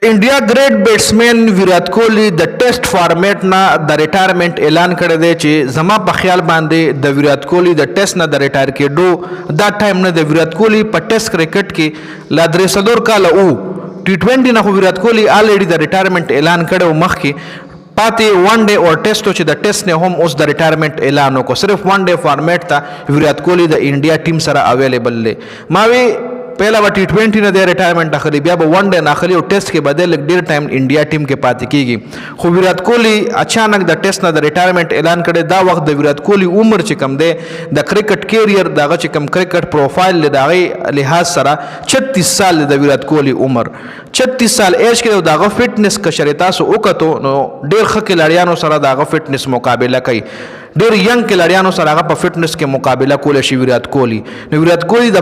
India great batsman Virat कोहली د test format نه د ریټایرمنټ اعلان کړی دی چې زما په خیال باندې د ویرات کوهلی د ټیسټ نه د ریټایر کېدو دا ټایم نه د ویرات کوهلی په ټیسټ کرکټ کې لا 3 کاله او ټي 20 نه خو ویرات کوهلی الریډي د ریټایرمنټ اعلان کړو مخکې پاتې ون ډے اور ټیسټ چې د ټیسټ نه هم اوس د ریټایرمنټ اعلان وکړ صرف ون ډے فارمیټ ته ویرات کوهلی د انډیا ټیم سره اویلیبل دی ما وی पहला वो T20 ने दे रिटायरमेंट आखिरी बिया वो वन डे आखिरी और टेस्ट के बदले डेढ़ टाइम इंडिया टीम के पाती की खो विराट कोहली अचानक द टेस्ट ना द रिटायरमेंट ऐलान करे दा वक्त द विराट कोहली उम्र चिकम दे द क्रिकेट कैरियर दागा चिकम क्रिकेट प्रोफाइल ले दागे लिहाज सरा 36 साल द विराट कोहली उम्र 36 साल एज के दागा फिटनेस का शरीता सो उकतो नो डेढ़ ख खिलाड़ियों सरा दागा फिटनेस मुकाबला कई डेढ़ यंग खिलाड़ियों सरा पर फिटनेस के मुकाबला कोले शी विराट कोहली ने विराट कोहली द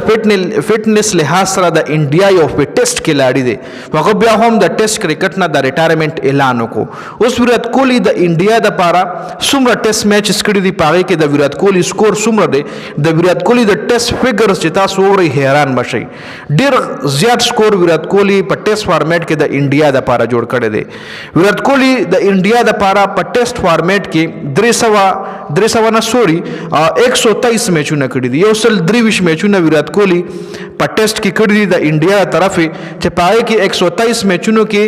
फिटनेस लिहाज सरा द इंडिया ऑफ पे टेस्ट खिलाड़ी दे वक़ बिया हम द टेस्ट क्रिकेट ना द रिटायरमेंट ऐलान को उस विराट कोहली द इंडिया द पारा सुमरा टेस्ट मैच स्कड़ी दी पागे के द विराट कोहली स्कोर सुमरा दे द विराट कोहली द टेस्ट फिगर्स जिता सोरे हैरान बशई डेढ़ ज्यादा स्कोर विराट कोहली पर टेस्ट फॉर्मेट के द इंडिया द पारा जोड़ करे दे विराट कोहली द इंडिया द पारा पर टेस्ट फॉर्मेट के 300 सोरी 123 मैचों कड़ी दी यो सल 23 मैचों विराट कोहली पर टेस्ट की कड़ी दी द इंडिया तरफ पाए कि 123 मैचों के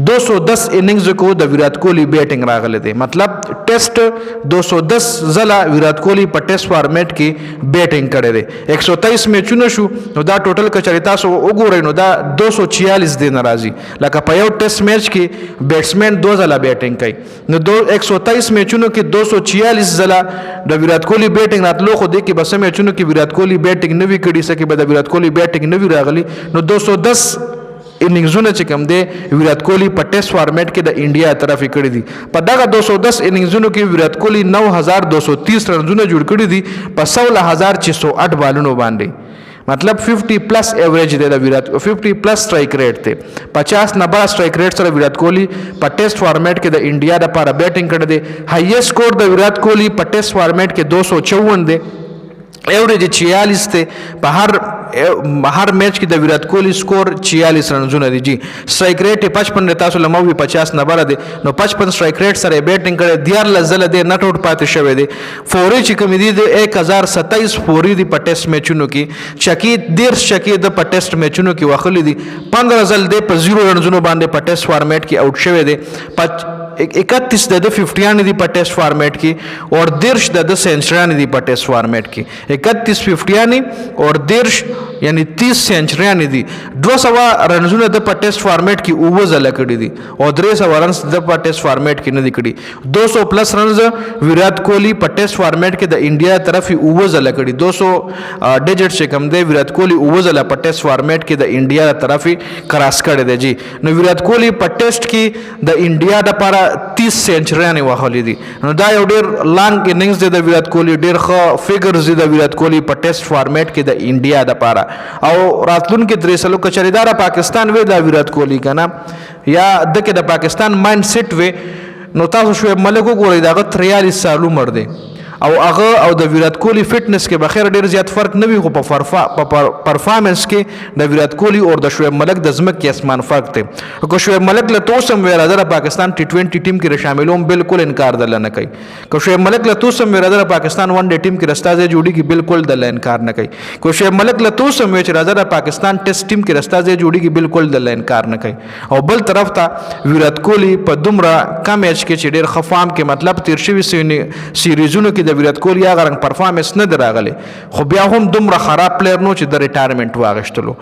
210 इनिंग्स को द विराट कोहली बैटिंग रागले थे मतलब टेस्ट 210 जला विराट कोहली पर टेस्ट फॉर्मेट की बैटिंग करे थे 123 मैचों शू नो दा टोटल का चरिता सो उगो रही नो दा 246 दिन नाराजी लका पयो टेस्ट मैच की बैट्समैन 2 जला बैटिंग कई नो 123 मैचों के 246 जला द विराट कोहली बैटिंग रात लो खुद की बस मैचों की विराट कोहली बैटिंग नवी कड़ी सके बद विराट कोहली बैटिंग नवी रागली नो 210 इनिंग्सों ने चिकम दे विराट कोहली पर टेस्ट फॉर्मेट के द इंडिया तरफ ही कड़ी दी पर दागा 210 इनिंग्सों की विराट कोहली 9230 रन ने जुड़ कड़ी दी पर 16608 बालों बांधे मतलब 50 प्लस एवरेज दे विराट 50 प्लस स्ट्राइक रेट थे 50 90 strike rate sir Virat Kohli पर टेस्ट फॉर्मेट के द इंडिया द पारा बैटिंग कर दे highest score the Virat Kohli पर टेस्ट फॉर्मेट के 254 दे एवरेज 46 थे हर मैच की द विराट कोहली स्कोर 46 रन जुना दी जी स्ट्राइक रेट 55 रहता सो लमवी 50 number they know 55 strike rate sir batting करे दियार लजल दे नट आउट पाते शवे दे फोरी चिकम दी दे 1027 फोरी दी पर टेस्ट मैचों की शकीद देर शकीद पर टेस्ट मैचों की वखली दी 15 जल दे पर 0 रन जुनो बांधे पर टेस्ट फॉर्मेट की आउट शवे दे 31 द 50 दी पर टेस्ट फॉर्मेट की और दिर्श द सेंचुरियां दी पर टेस्ट फॉर्मेट की 31 50 और दिर्श यानी 30 सेंचुरियां दी 200 रन द पर टेस्ट फॉर्मेट की उवज अलकड़ी दी और 300 रन द पर टेस्ट फॉर्मेट की नदी कड़ी 200 प्लस रन विराट कोहली पर टेस्ट फॉर्मेट के द इंडिया तरफ ही उवज अलकड़ी 200 डिजिट से कम दे विराट कोहली उवज अल पर टेस्ट फॉर्मेट के द इंडिया तरफ ही क्रॉस कर दे जी न विराट कोहली पर टेस्ट की द इंडिया द पारा 30 सेंचुरियां वाहली दी दा डेर लॉन्ग इनिंग्स दे द विराट कोहली डेर फिगर्स दे द विराट कोहली पर टेस्ट फॉर्मेट के द इंडिया द पारा और रातलुन के 3 का चरीदारा पाकिस्तान वे द विराट कोहली का ना या द के द पाकिस्तान माइंड सेट वे नोता शुएब मलिक को गोली दा 43 साल उम्र दे او هغه او د ویرات کوهلی فټنس کې بخیر ډیر زیات فرق نه وي خو په پرفارمنس کې د ویرات کوهلی او د شعیب ملک د زمک کې اسمان فرق ته کو شعیب ملک له توسم ویرا د پاکستان T20 ټیم کې شاملوم بالکل انکار دل نه کوي کو شعیب ملک له توسم ویرا د پاکستان ون ډے ټیم کې رستازه جوړي کې بالکل دل انکار نه کوي کو شعیب ملک له توسم ویچ راځه د پاکستان ټیسټ ټیم کې رستازه جوړي کې بالکل دل انکار نه کوي او بل طرف ته ویرات کوهلی په دومره کم میچ کې چې ډیر خفام کې مطلب تیر شوی سیریزونو کې د ویرات کوهلی هغه رنګ پرفارمنس نه دراغله خو بیا هم دومره خراب پلیئر نو چې د ریټایرمنٹ واغشتلو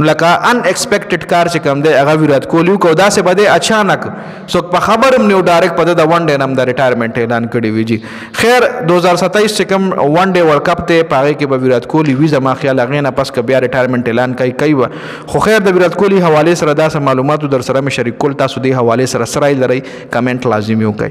لکه ان ایکسپیکټډ کار چې کم دی هغه ویرات کوهلی کو داسې بده اچانک سو په خبرم نو ډایرکټ په د ون ډے نام د ریټایرمنٹ اعلان کړی وی جی خیر 2027 چې کم ون ډے ورلد کپ ته پاره کې به ویرات کوهلی وی زما خیال هغه نه پس ک بیا ریټایرمنٹ اعلان کوي خو خیر د ویرات کوهلی حواله سره داسې معلومات در سره مې شریک کول تاسو دی حواله سره لري کمنټ لازمي وکړئ